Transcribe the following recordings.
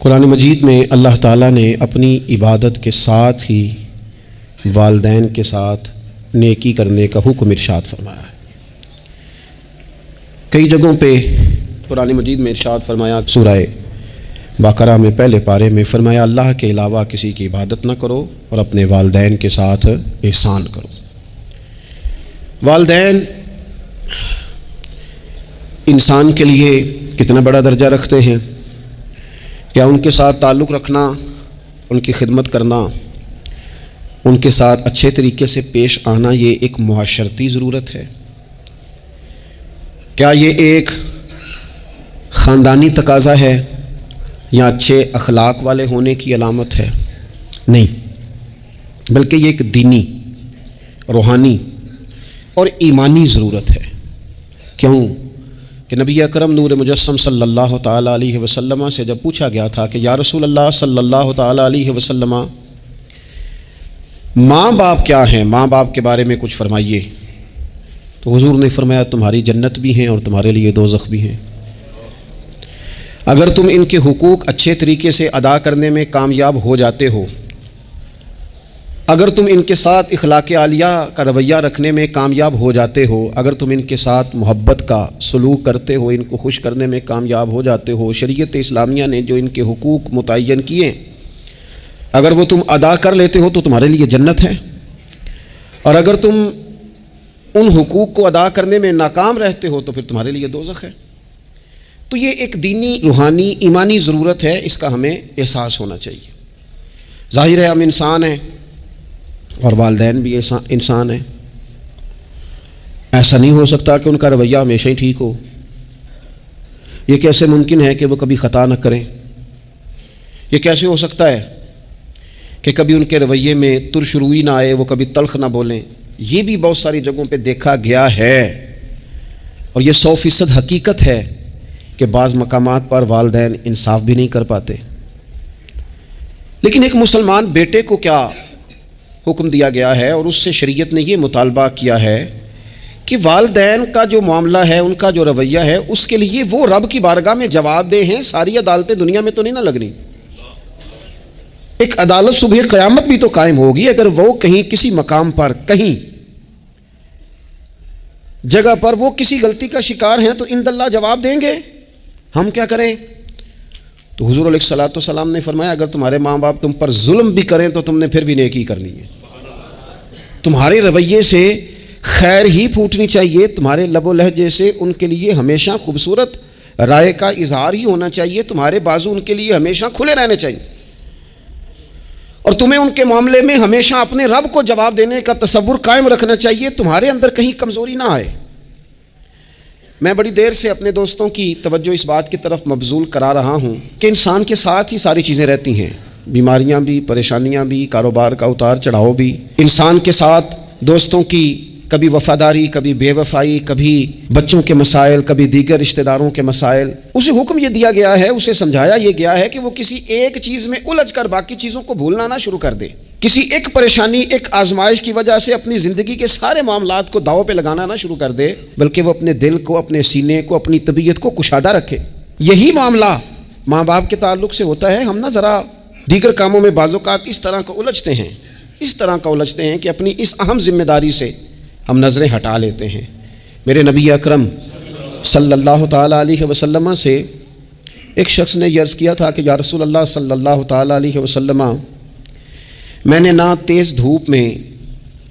قرآن مجید میں اللہ تعالیٰ نے اپنی عبادت کے ساتھ ہی والدین کے ساتھ نیکی کرنے کا حکم ارشاد فرمایا ہے۔ کئی جگہوں پہ قرآن مجید میں ارشاد فرمایا، سورہ بقرہ میں پہلے پارے میں فرمایا اللہ کے علاوہ کسی کی عبادت نہ کرو اور اپنے والدین کے ساتھ احسان کرو۔ والدین انسان کے لیے کتنا بڑا درجہ رکھتے ہیں؟ کیا ان کے ساتھ تعلق رکھنا، ان کی خدمت کرنا، ان کے ساتھ اچھے طریقے سے پیش آنا یہ ایک معاشرتی ضرورت ہے؟ کیا یہ ایک خاندانی تقاضا ہے یا اچھے اخلاق والے ہونے کی علامت ہے؟ نہیں، بلکہ یہ ایک دینی، روحانی اور ایمانی ضرورت ہے۔ کیوں کہ نبی اکرم نور مجسم صلی اللہ تعالیٰ علیہ وسلم سے جب پوچھا گیا تھا کہ یا رسول اللہ صلی اللہ تعالیٰ علیہ وسلم ماں باپ کیا ہیں، ماں باپ کے بارے میں کچھ فرمائیے، تو حضور نے فرمایا تمہاری جنت بھی ہیں اور تمہارے لیے دوزخ بھی ہیں۔ اگر تم ان کے حقوق اچھے طریقے سے ادا کرنے میں کامیاب ہو جاتے ہو، اگر تم ان کے ساتھ اخلاق عالیہ کا رویہ رکھنے میں کامیاب ہو جاتے ہو، اگر تم ان کے ساتھ محبت کا سلوک کرتے ہو، ان کو خوش کرنے میں کامیاب ہو جاتے ہو، شریعت اسلامیہ نے جو ان کے حقوق متعین کیے اگر وہ تم ادا کر لیتے ہو تو تمہارے لیے جنت ہے، اور اگر تم ان حقوق کو ادا کرنے میں ناکام رہتے ہو تو پھر تمہارے لیے دوزخ ہے۔ تو یہ ایک دینی، روحانی، ایمانی ضرورت ہے، اس کا ہمیں احساس ہونا چاہیے۔ ظاہر ہے ہم انسان ہیں اور والدین بھی انسان ہیں، ایسا نہیں ہو سکتا کہ ان کا رویہ ہمیشہ ہی ٹھیک ہو۔ یہ کیسے ممکن ہے کہ وہ کبھی خطا نہ کریں؟ یہ کیسے ہو سکتا ہے کہ کبھی ان کے رویے میں ترش روئی نہ آئے، وہ کبھی تلخ نہ بولیں؟ یہ بھی بہت ساری جگہوں پہ دیکھا گیا ہے، اور یہ 100% حقیقت ہے کہ بعض مقامات پر والدین انصاف بھی نہیں کر پاتے۔ لیکن ایک مسلمان بیٹے کو کیا حکم دیا گیا ہے، اور اس سے شریعت نے یہ مطالبہ کیا ہے کہ والدین کا جو معاملہ ہے، ان کا جو رویہ ہے، اس کے لیے وہ رب کی بارگاہ میں جواب دہ ہیں۔ ساری عدالتیں دنیا میں تو نہیں نہ لگنی، ایک عدالت صبح قیامت بھی تو قائم ہوگی۔ اگر وہ کہیں کسی مقام پر، کہیں جگہ پر وہ کسی غلطی کا شکار ہیں تو عند اللہ جواب دیں گے۔ ہم کیا کریں؟ تو حضور علیہ الصلوۃ والسلام نے فرمایا اگر تمہارے ماں باپ تم پر ظلم بھی کریں تو تم نے پھر بھی نیکی کرنی ہے۔ تمہارے رویے سے خیر ہی پھوٹنی چاہیے، تمہارے لب و لہجے سے ان کے لیے ہمیشہ خوبصورت رائے کا اظہار ہی ہونا چاہیے، تمہارے بازو ان کے لیے ہمیشہ کھلے رہنے چاہیے، اور تمہیں ان کے معاملے میں ہمیشہ اپنے رب کو جواب دینے کا تصور قائم رکھنا چاہیے، تمہارے اندر کہیں کمزوری نہ آئے۔ میں بڑی دیر سے اپنے دوستوں کی توجہ اس بات کی طرف مبذول کرا رہا ہوں کہ انسان کے ساتھ ہی ساری چیزیں رہتی ہیں، بیماریاں بھی، پریشانیاں بھی، کاروبار کا اتار چڑھاؤ بھی۔ انسان کے ساتھ دوستوں کی کبھی وفاداری، کبھی بے وفائی، کبھی بچوں کے مسائل، کبھی دیگر رشتہ داروں کے مسائل۔ اسے حکم یہ دیا گیا ہے، اسے سمجھایا یہ گیا ہے کہ وہ کسی ایک چیز میں الجھ کر باقی چیزوں کو بھولنا نہ شروع کر دے، کسی ایک پریشانی، ایک آزمائش کی وجہ سے اپنی زندگی کے سارے معاملات کو داؤ پہ لگانا نہ شروع کر دے، بلکہ وہ اپنے دل کو، اپنے سینے کو، اپنی طبیعت کو کشادہ رکھے۔ یہی معاملہ ماں باپ کے تعلق سے ہوتا ہے۔ ہم نہ ذرا دیگر کاموں میں بعض اوقات اس طرح کا الجھتے ہیں کہ اپنی اس اہم ذمہ داری سے ہم نظریں ہٹا لیتے ہیں۔ میرے نبی اکرم صلی اللہ تعالیٰ علیہ وسلم سے ایک شخص نے یہ عرض کیا تھا کہ یا رسول اللہ صلی اللہ تعالیٰ علیہ وسلم، میں نے نہ تیز دھوپ میں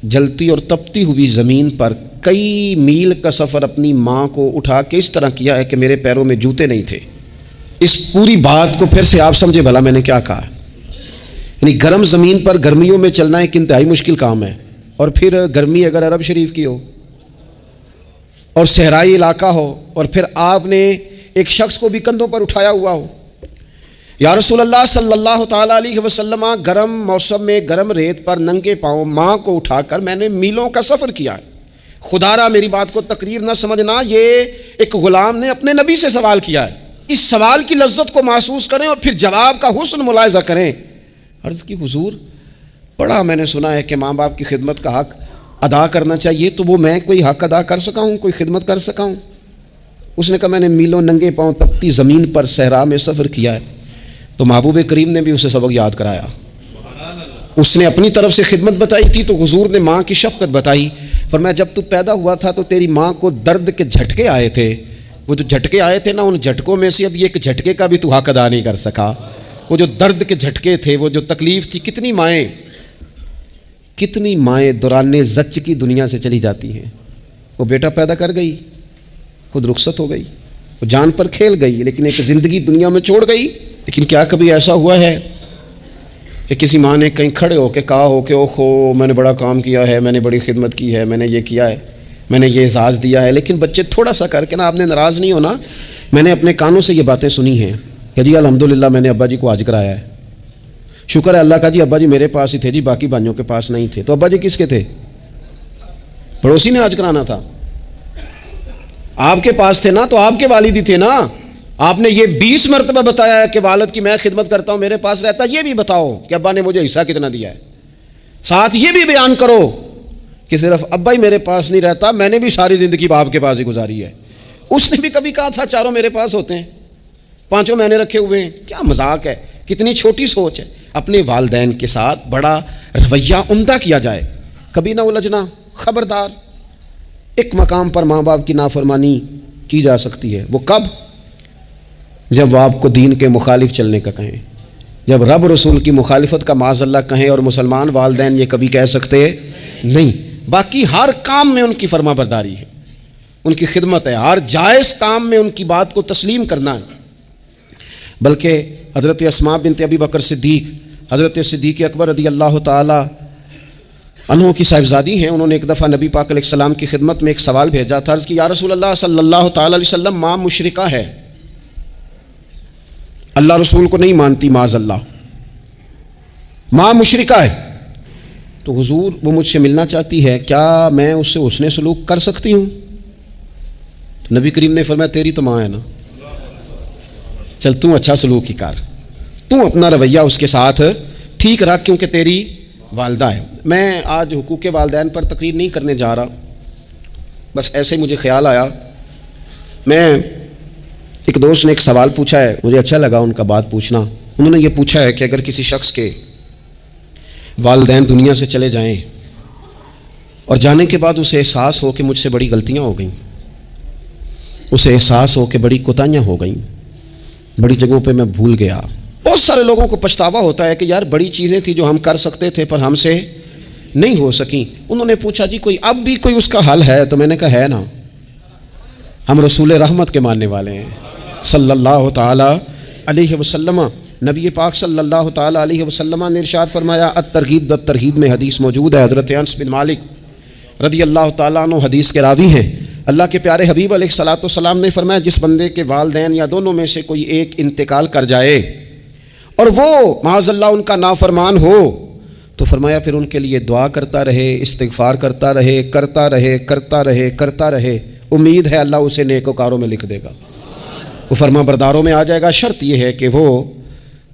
جلتی اور تپتی ہوئی زمین پر کئی میل کا سفر اپنی ماں کو اٹھا کے اس طرح کیا ہے کہ میرے پیروں میں جوتے نہیں تھے۔ اس پوری بات کو پھر سے آپ سمجھے بھلا میں نے کیا کہا؟ یعنی گرم زمین پر گرمیوں میں چلنا ایک انتہائی مشکل کام ہے، اور پھر گرمی اگر عرب شریف کی ہو اور صحرائی علاقہ ہو، اور پھر آپ نے ایک شخص کو بھی کندھوں پر اٹھایا ہوا ہو۔ یا رسول اللہ صلی اللہ تعالیٰ علیہ وسلم، گرم موسم میں گرم ریت پر ننگے پاؤں ماں کو اٹھا کر میں نے میلوں کا سفر کیا ہے۔ خدا را میری بات کو تقریر نہ سمجھنا، یہ ایک غلام نے اپنے نبی سے سوال کیا ہے۔ اس سوال کی لذت کو محسوس کریں اور پھر جواب کا حسن ملاحظہ کریں۔ عرض کی حضور بڑا میں نے سنا ہے کہ ماں باپ کی خدمت کا حق ادا کرنا چاہیے، تو وہ میں کوئی حق ادا کر سکا ہوں، کوئی خدمت کر سکا ہوں؟ اس نے کہا میں نے میلوں ننگے پاؤں تپتی زمین پر صحرا میں سفر کیا ہے۔ تو محبوب کریم نے بھی اسے سبق یاد کرایا. اس نے اپنی طرف سے خدمت بتائی تھی تو حضور نے ماں کی شفقت بتائی. فرمایا جب تو پیدا ہوا تھا تو تیری ماں کو درد کے جھٹکے آئے تھے. وہ جو جھٹکے آئے تھے نا، ان جھٹکوں میں سے اب یہ ایک جھٹکے کا بھی تو حق ادا نہیں کر سکا. وہ جو درد کے جھٹکے تھے، وہ جو تکلیف تھی، کتنی مائیں دوران زچ کی دنیا سے چلی جاتی ہیں. وہ بیٹا پیدا کر گئی، خود رخصت ہو گئی، وہ جان پر کھیل گئی، لیکن ایک زندگی دنیا میں چھوڑ گئی. لیکن کیا کبھی ایسا ہوا ہے کہ کسی ماں نے کہیں کھڑے ہو کے کہا ہو کہ اوہو میں نے بڑا کام کیا ہے، میں نے بڑی خدمت کی ہے، میں نے یہ کیا ہے، میں نے یہ اعزاز دیا ہے. لیکن بچے تھوڑا سا کر کے نا، آپ نے ناراض نہیں ہونا، میں نے اپنے کانوں سے یہ باتیں سنی ہیں کہ جی الحمدللہ میں نے ابا جی کو حج کرایا ہے، شکر ہے اللہ کا جی ابا جی میرے پاس ہی تھے جی، باقی بھائیوں کے پاس نہیں تھے. تو ابا جی کس کے تھے؟ پڑوسی نے حج کرانا تھا. آپ کے پاس تھے نا تو آپ کے والد ہی تھے نا. آپ نے یہ 20 مرتبہ بتایا ہے کہ والد کی میں خدمت کرتا ہوں، میرے پاس رہتا. یہ بھی بتاؤ کہ ابا نے مجھے حصہ کتنا دیا ہے. ساتھ یہ بھی بیان کرو کہ صرف ابا ہی میرے پاس نہیں رہتا، میں نے بھی ساری زندگی باپ کے پاس ہی گزاری ہے. اس نے بھی کبھی کہا تھا چاروں میرے پاس ہوتے ہیں، پانچوں میں نے رکھے ہوئے ہیں. کیا مذاق ہے، کتنی چھوٹی سوچ ہے. اپنے والدین کے ساتھ بڑا رویہ عمدہ کیا جائے، کبھی نہ الجھنا. خبردار، ایک مقام پر ماں باپ کی نافرمانی کی جا سکتی ہے. وہ کب؟ جب وہ آپ کو دین کے مخالف چلنے کا کہیں، جب رب رسول کی مخالفت کا معاذ اللہ کہیں. اور مسلمان والدین یہ کبھی کہہ سکتے نہیں. باقی ہر کام میں ان کی فرما برداری ہے، ان کی خدمت ہے، ہر جائز کام میں ان کی بات کو تسلیم کرنا ہے. بلکہ حضرت اسماء بنت ابی بکر صدیق، حضرت صدیق اکبر رضی اللہ تعالی عنہ کی صاحبزادی ہیں. انہوں نے ایک دفعہ نبی پاک علیہ السلام کی خدمت میں ایک سوال بھیجا تھا. عرض کی یا رسول اللہ صلی اللہ تعالی علیہ وسلم، ماں مشرکہ ہے، اللہ رسول کو نہیں مانتی، معاذ اللہ، ماں مشرکہ ہے. تو حضور وہ مجھ سے ملنا چاہتی ہے، کیا میں اس سے حسن سلوک کر سکتی ہوں؟ نبی کریم نے فرمایا تیری تو ماں ہے نا، چل تم اچھا سلوک ہی کر، تم اپنا رویہ اس کے ساتھ ٹھیک رکھ، کیونکہ تیری والدہ ہے. میں آج حقوق والدین پر تقریر نہیں کرنے جا رہا، بس ایسے مجھے خیال آیا. میں ایک دوست نے ایک سوال پوچھا ہے، مجھے اچھا لگا ان کا بات پوچھنا. انہوں نے یہ پوچھا ہے کہ اگر کسی شخص کے والدین دنیا سے چلے جائیں اور جانے کے بعد اسے احساس ہو کہ مجھ سے بڑی غلطیاں ہو گئیں، اسے احساس ہو کہ بڑی کوتاہیاں ہو گئیں، بڑی جگہوں پہ میں بھول گیا. بہت سارے لوگوں کو پچھتاوا ہوتا ہے کہ یار بڑی چیزیں تھیں جو ہم کر سکتے تھے پر ہم سے نہیں ہو سکیں. انہوں نے پوچھا جی کوئی اب بھی کوئی اس کا حل ہے؟ تو میں نے کہا ہے نا، ہم رسول رحمت کے ماننے والے ہیں صلی اللہ تعالی علیہ وسلم. نبی پاک صلی اللہ تعالی علیہ وسلم نے ارشاد فرمایا، الترغیب بالترہیب میں حدیث موجود ہے. حضرت انس بن مالک رضی اللہ تعالیٰ عنہ حدیث کے راوی ہیں. اللہ کے پیارے حبیب علیہ الصلوۃ والسلام نے فرمایا جس بندے کے والدین یا دونوں میں سے کوئی ایک انتقال کر جائے اور وہ معاذ اللہ ان کا نافرمان ہو، تو فرمایا پھر ان کے لیے دعا کرتا رہے، استغفار کرتا رہے، کرتا رہے، کرتا رہے، کرتا رہے. امید ہے اللہ اسے نیکوکاروں میں لکھ دے گا، وہ فرما برداروں میں آ جائے گا. شرط یہ ہے کہ وہ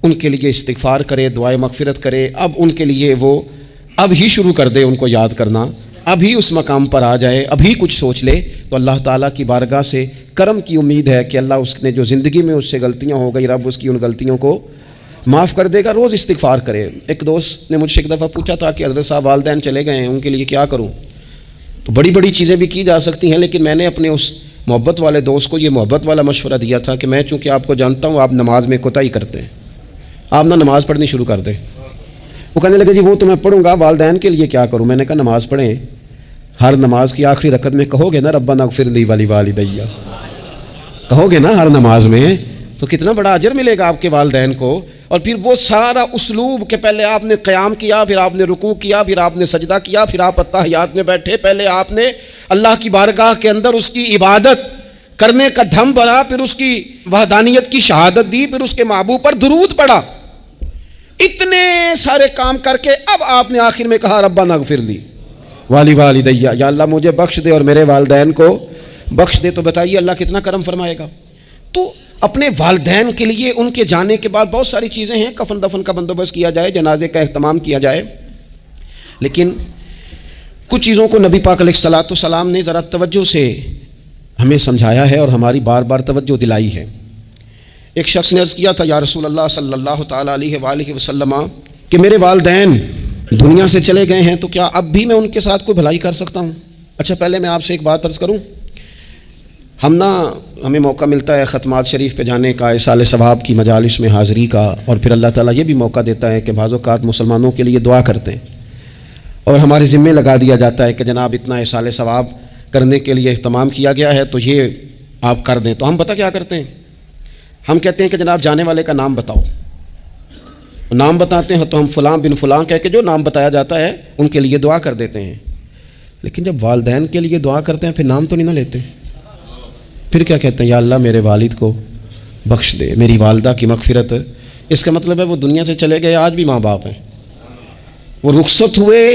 ان کے لیے استغفار کرے، دعائے مغفرت کرے. اب ان کے لیے وہ اب ہی شروع کر دے ان کو یاد کرنا، ابھی اس مقام پر آ جائے، ابھی کچھ سوچ لے تو اللہ تعالیٰ کی بارگاہ سے کرم کی امید ہے کہ اللہ اس نے جو زندگی میں اس سے غلطیاں ہو گئی، رب اس کی ان غلطیوں کو معاف کر دے گا. روز استغفار کرے. ایک دوست نے مجھ سے ایک دفعہ پوچھا تھا کہ حضرت صاحب والدین چلے گئے ہیں، ان کے لیے کیا کروں؟ تو بڑی بڑی چیزیں بھی کی جا سکتی ہیں، لیکن میں نے اپنے اس محبت والے دوست کو یہ محبت والا مشورہ دیا تھا کہ میں چونکہ آپ کو جانتا ہوں آپ نماز میں کوتاہی کرتے ہیں، آپ نہ نماز پڑھنی شروع کر دیں. وہ کہنے لگے جی وہ تو میں پڑھوں گا، والدین کے لیے کیا کروں؟ میں نے کہا نماز پڑھیں. ہر نماز کی آخری رکعت میں کہو گے نا ربنا اغفر لی ولوالدی، کہو گے نا ہر نماز میں، تو کتنا بڑا اجر ملے گا آپ کے والدین کو. اور پھر وہ سارا اسلوب کہ پہلے آپ نے قیام کیا، پھر آپ نے رکوع کیا، پھر آپ نے سجدہ کیا، پھر آپ اتحیات میں بیٹھے، پہلے آپ نے اللہ کی بارگاہ کے اندر اس کی عبادت کرنے کا دھم بھرا، پھر اس کی وحدانیت کی شہادت دی، پھر اس کے محبوب پر درود پڑھا. اتنے سارے کام کر کے اب آپ نے آخر میں کہا ربنا اغفر لی ولوالدی، یا اللہ مجھے بخش دے اور میرے والدین کو بخش دے. تو بتائیے اللہ کتنا کرم فرمائے گا. تو اپنے والدین کے لیے ان کے جانے کے بعد بہت ساری چیزیں ہیں، کفن دفن کا بندوبست کیا جائے، جنازے کا اہتمام کیا جائے، لیکن کچھ چیزوں کو نبی پاک علیہ الصلوۃ والسلام نے ذرا توجہ سے ہمیں سمجھایا ہے اور ہماری بار بار توجہ دلائی ہے. ایک شخص نے عرض کیا تھا یا رسول اللہ صلی اللہ تعالیٰ علیہ وآلہ وسلم کہ میرے والدین دنیا سے چلے گئے ہیں تو کیا اب بھی میں ان کے ساتھ کوئی بھلائی کر سکتا ہوں؟ اچھا پہلے میں آپ سے ایک بات عرض کروں، ہمیں موقع ملتا ہے ختمات شریف پہ جانے کا، ایصال ثواب کی مجالس میں حاضری کا، اور پھر اللہ تعالیٰ یہ بھی موقع دیتا ہے کہ بعض اوقات مسلمانوں کے لیے دعا کرتے ہیں اور ہمارے ذمے لگا دیا جاتا ہے کہ جناب اتنا ایصال ثواب کرنے کے لیے اہتمام کیا گیا ہے تو یہ آپ کر دیں۔ تو ہم پتہ کیا کرتے ہیں، ہم کہتے ہیں کہ جناب جانے والے کا نام بتاؤ، نام بتاتے ہیں تو ہم فلاں بن فلاں کہہ کے جو نام بتایا جاتا ہے ان کے لیے دعا کر دیتے ہیں، لیکن جب والدین کے لیے دعا کرتے ہیں پھر نام تو نہیں نہ لیتے، پھر کیا کہتے ہیں یا اللہ میرے والد کو بخش دے، میری والدہ کی مغفرت۔ اس کا مطلب ہے وہ دنیا سے چلے گئے، آج بھی ماں باپ ہیں، وہ رخصت ہوئے،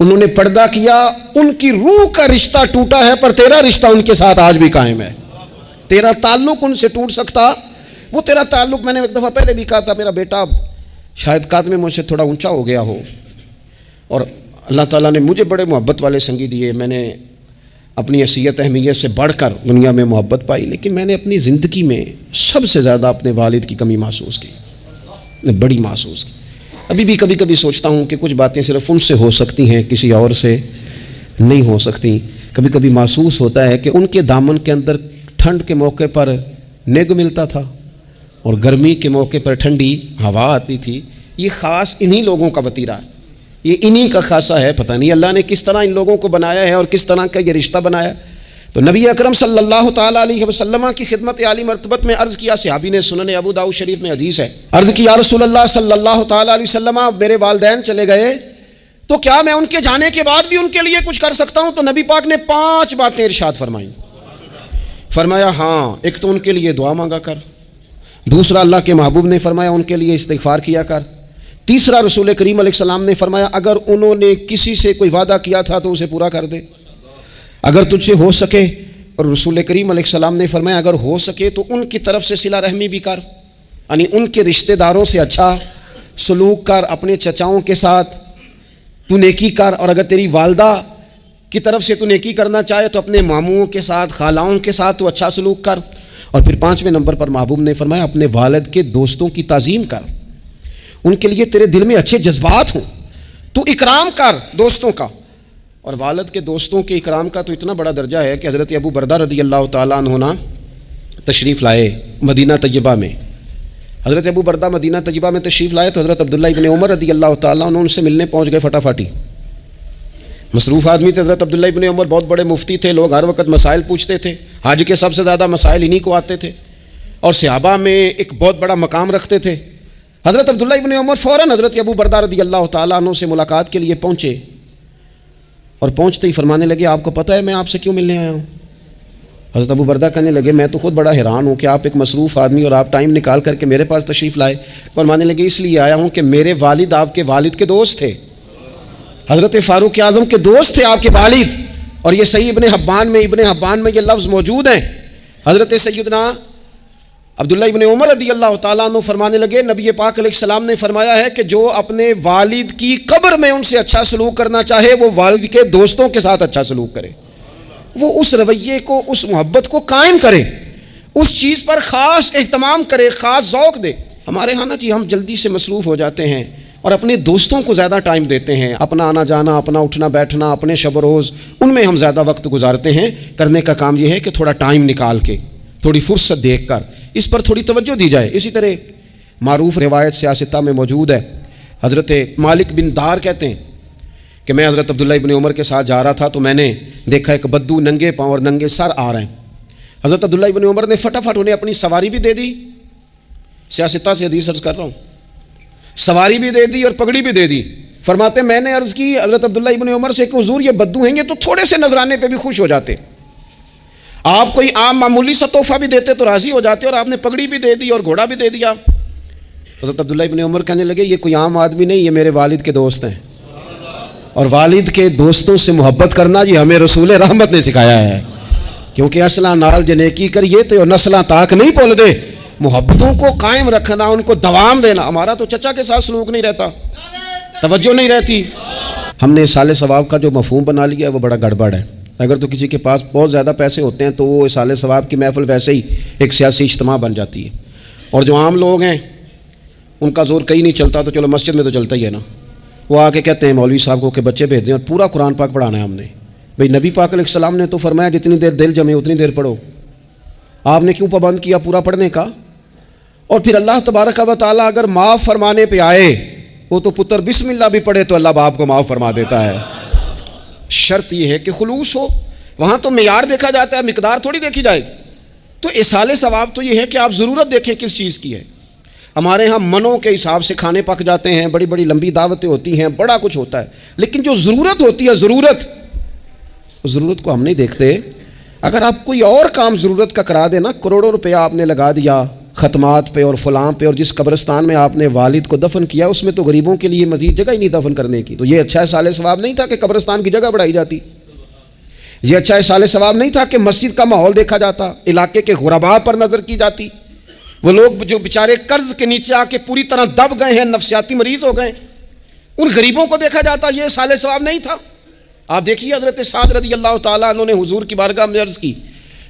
انہوں نے پردہ کیا، ان کی روح کا رشتہ ٹوٹا ہے پر تیرا رشتہ ان کے ساتھ آج بھی قائم ہے۔ تیرا تعلق ان سے ٹوٹ سکتا، وہ تیرا تعلق، میں نے ایک دفعہ پہلے بھی کہا تھا، میرا بیٹا شاید قد میں مجھ سے تھوڑا اونچا ہو گیا ہو اور اللہ تعالیٰ نے مجھے بڑے محبت والے سنگی دیے، میں نے اپنی حیثیت اہمیت سے بڑھ کر دنیا میں محبت پائی، لیکن میں نے اپنی زندگی میں سب سے زیادہ اپنے والد کی کمی محسوس کی، بڑی محسوس کی۔ ابھی بھی کبھی کبھی سوچتا ہوں کہ کچھ باتیں صرف ان سے ہو سکتی ہیں، کسی اور سے نہیں ہو سکتی۔ کبھی کبھی محسوس ہوتا ہے کہ ان کے دامن کے اندر ٹھنڈ کے موقع پر نگ ملتا تھا اور گرمی کے موقع پر ٹھنڈی ہوا آتی تھی۔ یہ خاص انہی لوگوں کا وتیرہ ہے، یہ انہی کا خاصہ ہے، پتہ نہیں اللہ نے کس طرح ان لوگوں کو بنایا ہے اور کس طرح کا یہ رشتہ بنایا۔ تو نبی اکرم صلی اللہ تعالیٰ علیہ وسلم کی خدمت عالی مرتبت میں عرض کیا، صحابی نے سنن ابو داؤد شریف میں حدیث ہے، عرض کی یا رسول اللہ صلی اللہ تعالیٰ علیہ وسلم میرے والدین چلے گئے تو کیا میں ان کے جانے کے بعد بھی ان کے لیے کچھ کر سکتا ہوں؟ تو نبی پاک نے 5 باتیں ارشاد فرمائیں۔ فرمایا ہاں، ایک تو ان کے لیے دعا مانگا کر، دوسرا اللہ کے محبوب نے فرمایا ان کے لیے استغفار کیا کر، تیسرا رسول کریم علیہ السلام نے فرمایا اگر انہوں نے کسی سے کوئی وعدہ کیا تھا تو اسے پورا کر دے اگر تجھ سے ہو سکے، اور رسول کریم علیہ السلام نے فرمایا اگر ہو سکے تو ان کی طرف سے صلہ رحمی بھی کر، یعنی ان کے رشتہ داروں سے اچھا سلوک کر، اپنے چچاؤں کے ساتھ تو نیکی کر، اور اگر تیری والدہ کی طرف سے تو نیکی کرنا چاہے تو اپنے ماموں کے ساتھ، خالاؤں کے ساتھ تو اچھا سلوک کر، اور پھر 5ویں نمبر پر محبوب نے فرمایا اپنے والد کے دوستوں کی تعظیم کر، ان کے لیے تیرے دل میں اچھے جذبات ہوں، تو اکرام کر دوستوں کا۔ اور والد کے دوستوں کے اکرام کا تو اتنا بڑا درجہ ہے کہ حضرت ابو بردہ رضی اللہ تعالیٰ عنہ تشریف لائے مدینہ طیبہ میں۔ حضرت ابو بردہ مدینہ طیبہ میں تشریف لائے تو حضرت عبداللہ ابن عمر رضی اللہ تعالیٰ عنہ ان سے ملنے پہنچ گئے فٹافٹی۔ مصروف آدمی تھے حضرت عبداللہ ابن عمر، بہت بڑے مفتی تھے، لوگ ہر وقت مسائل پوچھتے تھے، حج کے سب سے زیادہ مسائل انہی کو آتے تھے، اور صحابہ میں ایک بہت بڑا مقام رکھتے تھے۔ حضرت عبداللہ ابن عمر فوراً حضرت ابو بردہ رضی اللہ تعالیٰ عنہ سے ملاقات کے لیے پہنچے، اور پہنچتے ہی فرمانے لگے آپ کو پتہ ہے میں آپ سے کیوں ملنے آیا ہوں؟ حضرت ابو بردہ کہنے لگے میں تو خود بڑا حیران ہوں کہ آپ ایک مصروف آدمی اور آپ ٹائم نکال کر کے میرے پاس تشریف لائے۔ فرمانے لگے اس لیے آیا ہوں کہ میرے والد آپ کے والد کے دوست تھے، حضرت فاروق اعظم کے دوست تھے آپ کے والد، اور یہ صحیح ابن حبان میں یہ لفظ موجود ہیں۔ حضرت سیدنا عبداللہ ابن عمر رضی اللہ تعالیٰ عنہ فرمانے لگے نبی پاک علیہ السلام نے فرمایا ہے کہ جو اپنے والد کی قبر میں ان سے اچھا سلوک کرنا چاہے وہ والد کے دوستوں کے ساتھ اچھا سلوک کرے، وہ اس رویے کو، اس محبت کو قائم کرے، اس چیز پر خاص اہتمام کرے، خاص ذوق دے۔ ہمارے ہاں نا جی ہم جلدی سے مصروف ہو جاتے ہیں اور اپنے دوستوں کو زیادہ ٹائم دیتے ہیں، اپنا آنا جانا، اپنا اٹھنا بیٹھنا، اپنے شب و روز ان میں ہم زیادہ وقت گزارتے ہیں۔ کرنے کا کام یہ ہے کہ تھوڑا ٹائم نکال کے، تھوڑی فرصت دیکھ کر اس پر تھوڑی توجہ دی جائے۔ اسی طرح معروف روایت سیاستہ میں موجود ہے، حضرت مالک بن دار کہتے ہیں کہ میں حضرت عبداللہ ابن عمر کے ساتھ جا رہا تھا تو میں نے دیکھا ایک بدو ننگے پاؤں اور ننگے سر آ رہے ہیں۔ حضرت عبداللہ ابن عمر نے فٹافٹ انہیں اپنی سواری بھی دے دی، سیاستہ سے حدیث عرض کر رہا ہوں، سواری بھی دے دی اور پگڑی بھی دے دی۔ فرماتے میں نے عرض کی حضرت عبداللہ ابن عمر سے کہ حضور یہ بدو ہیں، یہ تو تھوڑے سے نذرانے پہ بھی خوش ہو جاتے، آپ کوئی عام معمولی سا تحفہ بھی دیتے تو راضی ہو جاتے، اور آپ نے پگڑی بھی دے دی اور گھوڑا بھی دے دیا۔ حضرت عبداللہ ابن عمر کہنے لگے یہ کوئی عام آدمی نہیں، یہ میرے والد کے دوست ہیں، اور والد کے دوستوں سے محبت کرنا یہ ہمیں رسول رحمت نے سکھایا ہے، کیونکہ اصلاں نال جنیکی کریے تو نسلاں تاک نہیں بول دے۔ محبتوں کو قائم رکھنا، ان کو دوام دینا۔ ہمارا تو چچا کے ساتھ سلوک نہیں رہتا، توجہ نہیں رہتی۔ ہم نے اصال ثواب کا جو مفہوم بنا لیا ہے وہ بڑا گڑبڑ ہے۔ اگر تو کسی کے پاس بہت زیادہ پیسے ہوتے ہیں تو وہ اصال ثواب کی محفل ویسے ہی ایک سیاسی اجتماع بن جاتی ہے، اور جو عام لوگ ہیں ان کا زور کہیں نہیں چلتا، تو چلو مسجد میں تو چلتا ہی ہے نا، وہ آ کے کہتے ہیں مولوی صاحب کو کہ بچے بھیج دیں اور پورا قرآن پاک پڑھانا ہے ہم نے۔ بھئی نبی پاک علیہ السلام نے تو فرمایا جتنی دیر دل جمے اتنی دیر پڑھو، آپ نے کیوں پابند کیا پورا پڑھنے کا؟ اور پھر اللہ تبارک و تعالیٰ اگر معاف فرمانے پہ آئے، وہ تو پتر بسم اللہ بھی پڑھے تو اللہ باپ کو معاف فرما دیتا ہے۔ شرط یہ ہے کہ خلوص ہو، وہاں تو معیار دیکھا جاتا ہے، مقدار تھوڑی دیکھی جائے گی۔ تو اصال ثواب تو یہ ہے کہ آپ ضرورت دیکھیں کس چیز کی ہے۔ ہمارے ہاں منوں کے حساب سے کھانے پک جاتے ہیں، بڑی بڑی لمبی دعوتیں ہوتی ہیں، بڑا کچھ ہوتا ہے، لیکن جو ضرورت ہوتی ہے، ضرورت کو ہم نہیں دیکھتے۔ اگر آپ کوئی اور کام ضرورت کا کرا دے نا، کروڑوں روپیہ آپ نے لگا دیا ختمات پہ اور فلاں پہ، اور جس قبرستان میں آپ نے والد کو دفن کیا اس میں تو غریبوں کے لیے مزید جگہ ہی نہیں دفن کرنے کی، تو یہ اچھا اصال ثواب نہیں تھا کہ قبرستان کی جگہ بڑھائی جاتی؟ یہ اچھا اصال ثواب نہیں تھا کہ مسجد کا ماحول دیکھا جاتا، علاقے کے غرباء پر نظر کی جاتی؟ وہ لوگ جو بیچارے قرض کے نیچے آ کے پوری طرح دب گئے ہیں، نفسیاتی مریض ہو گئے، ان غریبوں کو دیکھا جاتا، یہ اصال ثواب نہیں تھا؟ آپ دیکھیے حضرت سعد رضی اللہ تعالیٰ عنہ نے حضور کی بارگاہ میں عرض کی،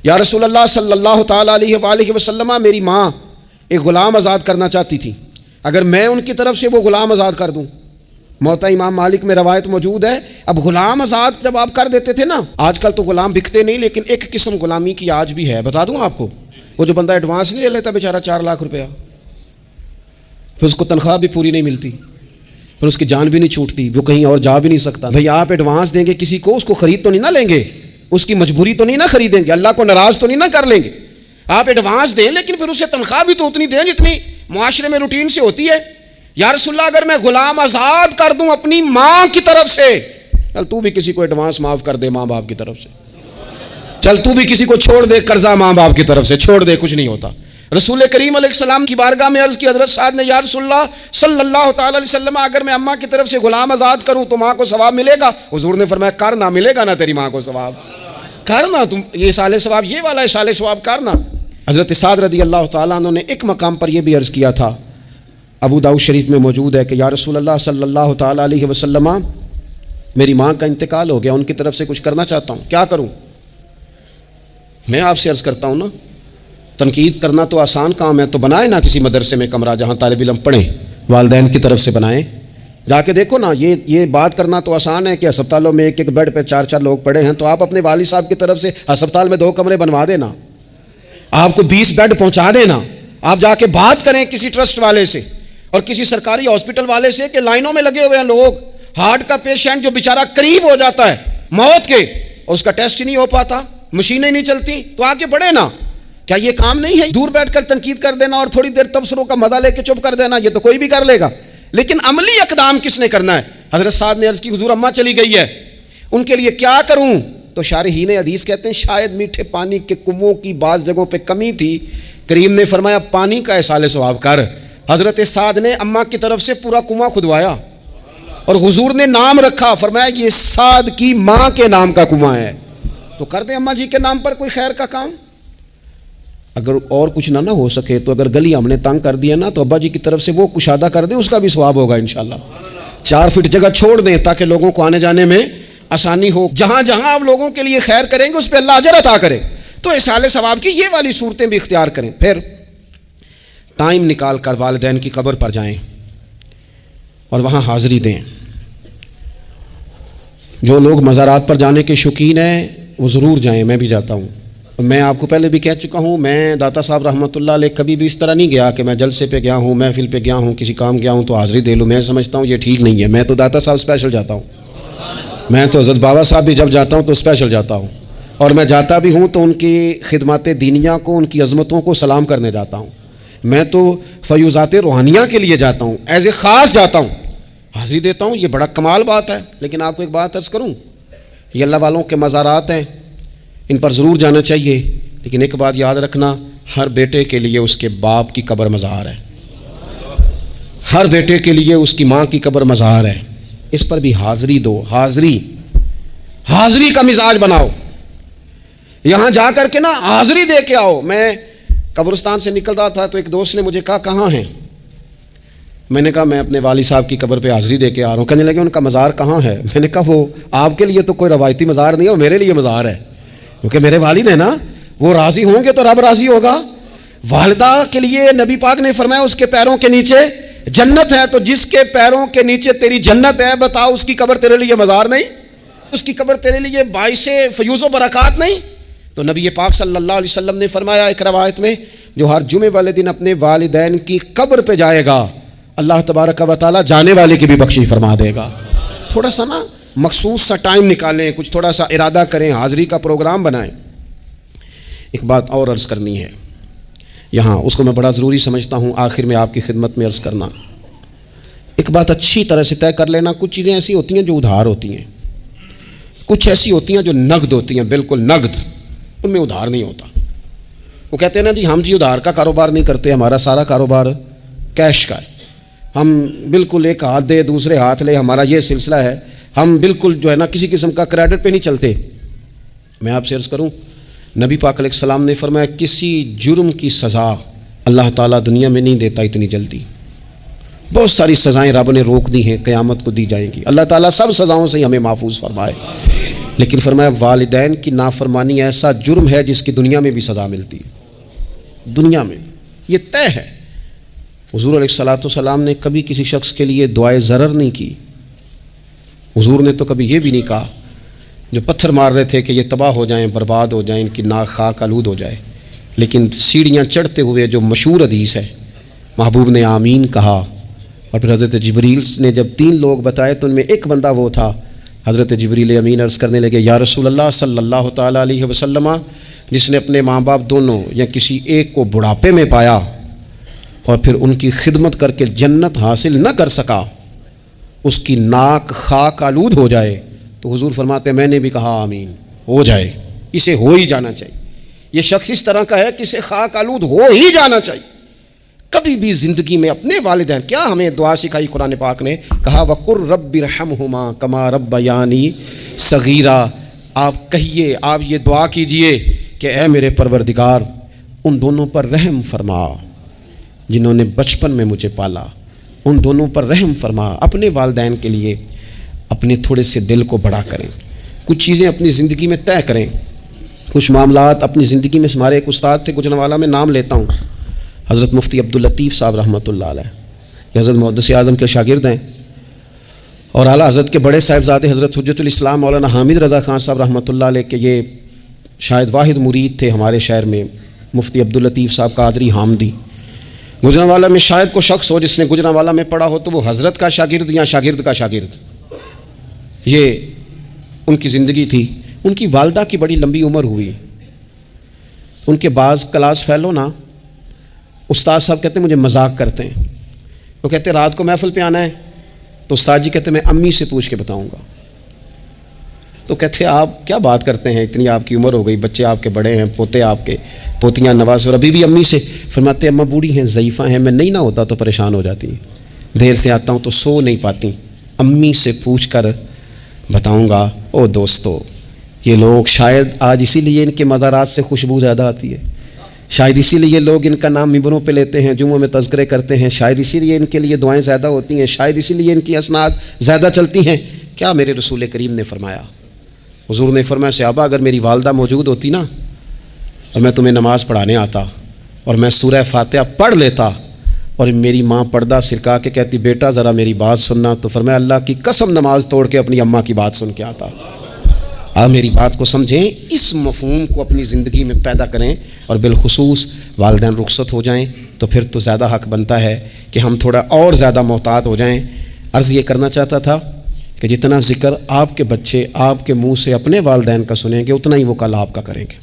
یا رسول اللہ صلی اللہ تعالیٰ علیہ وآلہ وسلم، میری ماں ایک غلام آزاد کرنا چاہتی تھی، اگر میں ان کی طرف سے وہ غلام آزاد کر دوں، موطا امام مالک میں روایت موجود ہے، اب غلام آزاد جب آپ کر دیتے تھے نا، آج کل تو غلام بکتے نہیں، لیکن ایک قسم غلامی کی آج بھی ہے، بتا دوں آپ کو، وہ جو بندہ ایڈوانس نہیں لے لیتا بیچارہ 4 لاکھ روپیہ، پھر اس کو تنخواہ بھی پوری نہیں ملتی، پھر اس کی جان بھی نہیں چھوٹتی، وہ کہیں اور جا بھی نہیں سکتا۔ بھئی آپ ایڈوانس دیں گے کسی کو، اس کو خرید تو نہیں نہ لیں گے، اس کی مجبوری تو نہیں نہ خریدیں گے، اللہ کو ناراض تو نہیں نہ کر لیں گے۔ آپ ایڈوانس دیں لیکن پھر اسے تنخواہ بھی تو اتنی دیں جتنی معاشرے میں روٹین سے ہوتی ہے۔ یا رسول اللہ اگر میں غلام آزاد کر دوں اپنی ماں کی طرف سے، چل تو بھی کسی کو ایڈوانس معاف کر دے ماں باپ کی طرف سے، چل تو بھی کسی کو چھوڑ دے قرضہ ماں باپ کی طرف سے چھوڑ دے، کچھ نہیں ہوتا۔ رسول کریم علیہ السلام کی بارگاہ میں عرض کی حضرت سعد نے، یا رسول اللہ صلی اللہ تعالی علیہ وسلم، اگر میں اماں کی طرف سے غلام آزاد کروں تو ماں کو ثواب ملے گا؟ حضور نے فرمایا کرنا، ملے گا نا تیری ماں کو ثواب، کرنا تم یہ اصال ثواب، یہ والا اصال ثواب کرنا۔ حضرت سعد رضی اللہ تعالیٰ عنہ نے ایک مقام پر یہ بھی عرض کیا تھا، ابو داؤد شریف میں موجود ہے کہ یا رسول اللہ صلی اللہ تعالیٰ علیہ وسلم، میری ماں کا انتقال ہو گیا، ان کی طرف سے کچھ کرنا چاہتا ہوں، کیا کروں؟ میں آپ سے عرض کرتا ہوں نا، تنقید کرنا تو آسان کام ہے، تو بنائے نا کسی مدرسے میں کمرہ جہاں طالب علم پڑھیں، والدین کی طرف سے بنائیں، جا کے دیکھو نا، یہ بات کرنا تو آسان ہے کہ ہسپتالوں میں ایک بیڈ پہ 4 لوگ پڑے ہیں، تو آپ اپنے والد صاحب کی طرف سے ہسپتال میں 2 کمرے بنوا دینا، آپ کو 20 بیڈ پہنچا دینا، آپ جا کے بات کریں کسی ٹرسٹ والے سے اور کسی سرکاری ہاسپٹل والے سے کہ لائنوں میں لگے ہوئے ہیں لوگ، ہارٹ کا پیشنٹ جو بیچارہ قریب ہو جاتا ہے موت کے اور اس کا ٹیسٹ ہی نہیں ہو پاتا، مشینیں نہیں چلتی، تو آ کے پڑھے نا۔ کیا یہ کام نہیں ہے دور بیٹھ کر تنقید کر دینا اور تھوڑی دیر تبصروں کا مزہ لے کے چپ کر دینا؟ یہ تو کوئی بھی کر لے گا، لیکن عملی اقدام کس نے کرنا ہے؟ حضرت سعد نے عرض کی حضور اماں چلی گئی ہے، ان کے لیے کیا کروں؟ تو شارحین حدیث کہتے ہیں شاید میٹھے پانی کے کنووں کی بعض جگہوں پہ کمی تھی، کریم نے فرمایا پانی کا اصال ثواب کر۔ حضرت سعد نے اماں کی طرف سے پورا کنواں کھدوایا اور حضور نے نام رکھا، فرمایا یہ سعد کی ماں کے نام کا کنواں ہے، تو کر دیں اماں جی کے نام پر کوئی خیر کا کام۔ اگر اور کچھ نہ ہو سکے تو اگر گلی ہم نے تنگ کر دیا نا، تو ابا جی کی طرف سے وہ کشادہ کر دیں، اس کا بھی ثواب ہوگا انشاءاللہ۔ 4 فٹ جگہ چھوڑ دیں تاکہ لوگوں کو آنے جانے میں آسانی ہو، جہاں جہاں آپ لوگوں کے لیے خیر کریں گے اس پہ اللہ اجر عطا کرے، تو اصال ثواب کی یہ والی صورتیں بھی اختیار کریں۔ پھر ٹائم نکال کر والدین کی قبر پر جائیں اور وہاں حاضری دیں۔ جو لوگ مزارات پر جانے کے شوقین ہیں وہ ضرور جائیں، میں بھی جاتا ہوں، میں آپ کو پہلے بھی کہہ چکا ہوں، میں داتا صاحب رحمۃ اللہ علیہ کبھی بھی اس طرح نہیں گیا کہ میں جلسے پہ گیا ہوں، محفل پہ گیا ہوں، کسی کام گیا ہوں تو حاضری دے لوں، میں سمجھتا ہوں یہ ٹھیک نہیں ہے۔ میں تو داتا صاحب اسپیشل جاتا ہوں، میں تو حضرت بابا صاحب بھی جب جاتا ہوں تو اسپیشل جاتا ہوں، اور میں جاتا بھی ہوں تو ان کی خدمات دینیہ کو، ان کی عظمتوں کو سلام کرنے جاتا ہوں، میں تو فیوزات روحانیہ کے لیے جاتا ہوں، ایز اے خاص جاتا ہوں، حاضری دیتا ہوں، یہ بڑا کمال بات ہے۔ لیکن آپ کو ایک بات عرض کروں، یہ اللہ والوں کے مزارات ہیں، ان پر ضرور جانا چاہیے، لیکن ایک بات یاد رکھنا، ہر بیٹے کے لیے اس کے باپ کی قبر مزار ہے، ہر بیٹے کے لیے اس کی ماں کی قبر مزار ہے، اس پر بھی حاضری دو، حاضری کا مزاج بناؤ، یہاں جا کر کے نا حاضری دے کے آؤ۔ میں قبرستان سے نکل رہا تھا تو ایک دوست نے مجھے کہا کہاں ہیں؟ میں نے کہا میں اپنے والد صاحب کی قبر پہ حاضری دے کے آ رہا ہوں۔ کہنے لگے ان کا مزار کہاں ہے؟ میں نے کہا وہ آپ کے لیے تو کوئی روایتی مزار نہیں ہے، وہ میرے لیے مزار ہے، کیونکہ میرے والد ہیں نا، وہ راضی ہوں گے تو رب راضی ہوگا، والدہ کے لیے نبی پاک نے فرمایا اس کے پیروں کے نیچے جنت ہے، تو جس کے پیروں کے نیچے تیری جنت ہے، بتاؤ اس کی قبر تیرے لیے مزار نہیں؟ اس کی قبر تیرے لیے باعث فیوز و برکات نہیں؟ تو نبی پاک صلی اللہ علیہ وسلم نے فرمایا ایک روایت میں، جو ہر جمعے والے دن اپنے والدین کی قبر پہ جائے گا، اللہ تبارک و تعالیٰ جانے والے کی بھی بخشش فرما دے گا۔ تھوڑا سا نا مخصوص سا ٹائم نکالیں، کچھ تھوڑا سا ارادہ کریں، حاضری کا پروگرام بنائیں۔ ایک بات اور عرض کرنی ہے یہاں، اس کو میں بڑا ضروری سمجھتا ہوں آخر میں آپ کی خدمت میں عرض کرنا۔ ایک بات اچھی طرح سے طے کر لینا، کچھ چیزیں ایسی ہوتی ہیں جو ادھار ہوتی ہیں، کچھ ایسی ہوتی ہیں جو نقد ہوتی ہیں، بالکل نقد، ان میں ادھار نہیں ہوتا۔ وہ کہتے ہیں نا جی ہم جی ادھار کا کاروبار نہیں کرتے، ہمارا سارا کاروبار کیش کا ہے، ہم بالکل ایک ہاتھ دے دوسرے ہاتھ لے، ہمارا یہ سلسلہ ہے، ہم بالکل جو ہے نا کسی قسم کا کریڈٹ پہ نہیں چلتے۔ میں آپ سے عرض کروں، نبی پاک علیہ السلام نے فرمایا کسی جرم کی سزا اللہ تعالیٰ دنیا میں نہیں دیتا اتنی جلدی۔ بہت ساری سزائیں رب نے روک دی ہیں، قیامت کو دی جائیں گی، اللہ تعالیٰ سب سزاؤں سے ہمیں محفوظ فرمائے۔ لیکن فرمایا والدین کی نافرمانی ایسا جرم ہے جس کی دنیا میں بھی سزا ملتی ہے، دنیا میں یہ طے ہے۔ حضور علیہ السلام نے کبھی کسی شخص کے لیے دعائے ضرر نہیں کی۔ حضور نے تو کبھی یہ بھی نہیں کہا جو پتھر مار رہے تھے کہ یہ تباہ ہو جائیں، برباد ہو جائیں، ان کی ناک خاک آلود ہو جائے، لیکن سیڑھیاں چڑھتے ہوئے جو مشہور حدیث ہے، محبوب نے آمین کہا، اور پھر حضرت جبریل نے جب 3 لوگ بتائے تو ان میں ایک بندہ وہ تھا، حضرت جبریل امین عرض کرنے لگے یا رسول اللہ صلی اللہ تعالیٰ علیہ وسلم، جس نے اپنے ماں باپ دونوں یا کسی ایک کو بڑھاپے میں پایا اور پھر ان کی خدمت کر کے جنت حاصل نہ کر سکا، اس کی ناک خاک آلود ہو جائے، تو حضور فرماتے ہیں میں نے بھی کہا آمین، ہو جائے، اسے ہو ہی جانا چاہیے۔ یہ شخص اس طرح کا ہے کہ اسے خاک آلود ہو ہی جانا چاہیے۔ کبھی بھی زندگی میں اپنے والدین، کیا ہمیں دعا سکھائی قرآن پاک نے، کہا وَقُلْ رَبِّ ارْحَمْهُمَا كَمَا رَبَّيَانِي صَغِيرًا، آپ کہیے، آپ یہ دعا کیجئے کہ اے میرے پروردگار ان دونوں پر رحم فرما جنہوں نے بچپن میں مجھے پالا، ان دونوں پر رحم فرما۔ اپنے والدین کے لیے اپنے تھوڑے سے دل کو بڑا کریں، کچھ چیزیں اپنی زندگی میں طے کریں، کچھ معاملات اپنی زندگی میں۔ ہمارے ایک استاد تھے گجرانوالہ میں، نام لیتا ہوں، حضرت مفتی عبداللطیف صاحب رحمۃ اللہ علیہ، یہ حضرت محدث اعظم کے شاگرد ہیں، اور اعلیٰ حضرت کے بڑے صاحبزادے حضرت حجت الاسلام مولانا حامد رضا خان صاحب رحمۃ اللہ علیہ کے یہ شاید واحد مرید تھے ہمارے شہر میں، مفتی عبداللطیف صاحب قادری حامدی۔ گجرانوالہ میں شاید کوئی شخص ہو جس نے گجرانوالہ میں پڑھا ہو تو وہ حضرت کا شاگرد یا شاگرد کا شاگرد، یہ ان کی زندگی تھی۔ ان کی والدہ کی بڑی لمبی عمر ہوئی، ان کے بعض کلاس فیلو نا استاد صاحب کہتے ہیں مجھے مذاق کرتے ہیں، وہ کہتے ہیں رات کو محفل پہ آنا ہے تو استاد جی کہتے ہیں میں امی سے پوچھ کے بتاؤں گا، تو کہتے ہیں آپ کیا بات کرتے ہیں، اتنی آپ کی عمر ہو گئی، بچے آپ کے بڑے ہیں، پوتے آپ کے، پوتیاں نواز، اور ابھی بھی امی سے۔ فرماتے ہیں اماں بوڑھی ہیں، ضعیفہ ہیں، میں نہیں نہ ہوتا تو پریشان ہو جاتی ہیں، دیر سے آتا ہوں تو سو نہیں پاتی، امی سے پوچھ کر بتاؤں گا۔ او دوستو، یہ لوگ شاید آج اسی لیے ان کے مزارات سے خوشبو زیادہ آتی ہے، شاید اسی لیے لوگ ان کا نام ممبروں پہ لیتے ہیں، جمعوں میں تذکرے کرتے ہیں، شاید اسی لیے ان کے لیے دعائیں زیادہ ہوتی ہیں، شاید اسی لیے ان کی اسناد زیادہ چلتی ہیں۔ کیا میرے رسول کریم نے فرمایا، حضور نے فرمایا صحابہ اگر میری والدہ موجود ہوتی نا اور میں تمہیں نماز پڑھانے آتا اور میں سورہ فاتحہ پڑھ لیتا اور میری ماں پردہ سرکا کے کہتی بیٹا ذرا میری بات سننا، تو فرمایا اللہ کی قسم نماز توڑ کے اپنی اماں کی بات سن کے آتا۔ آپ میری بات کو سمجھیں، اس مفہوم کو اپنی زندگی میں پیدا کریں، اور بالخصوص والدین رخصت ہو جائیں تو پھر تو زیادہ حق بنتا ہے کہ ہم تھوڑا اور زیادہ محتاط ہو جائیں۔ عرض یہ کرنا چاہتا تھا کہ جتنا ذکر آپ کے بچے آپ کے منہ سے اپنے والدین کا سنیں گے اتنا ہی وہ کل آپ کا کریں گے،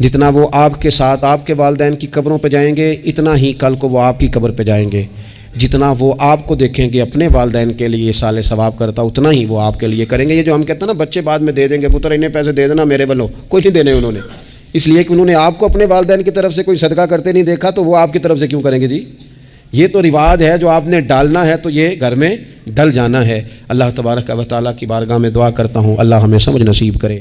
جتنا وہ آپ کے ساتھ آپ کے والدین کی قبروں پہ جائیں گے اتنا ہی کل کو وہ آپ کی قبر پہ جائیں گے، جتنا وہ آپ کو دیکھیں گے اپنے والدین کے لیے سال ثواب کرتا اتنا ہی وہ آپ کے لیے کریں گے۔ یہ جو ہم کہتے ہیں نا بچے بعد میں دے دیں گے، پتر انہیں پیسے دے دینا میرے والوں، کوئی نہیں دینے انہوں نے، اس لیے کہ انہوں نے آپ کو اپنے والدین کی طرف سے کوئی صدقہ کرتے نہیں دیکھا تو وہ آپ کی طرف سے کیوں کریں گے جی؟ یہ تو رواج ہے جو آپ نے ڈالنا ہے تو یہ گھر میں ڈل جانا ہے۔ اللہ تبارک و تعالیٰ کی بارگاہ میں دعا کرتا ہوں اللہ ہمیں سمجھ نصیب کرے۔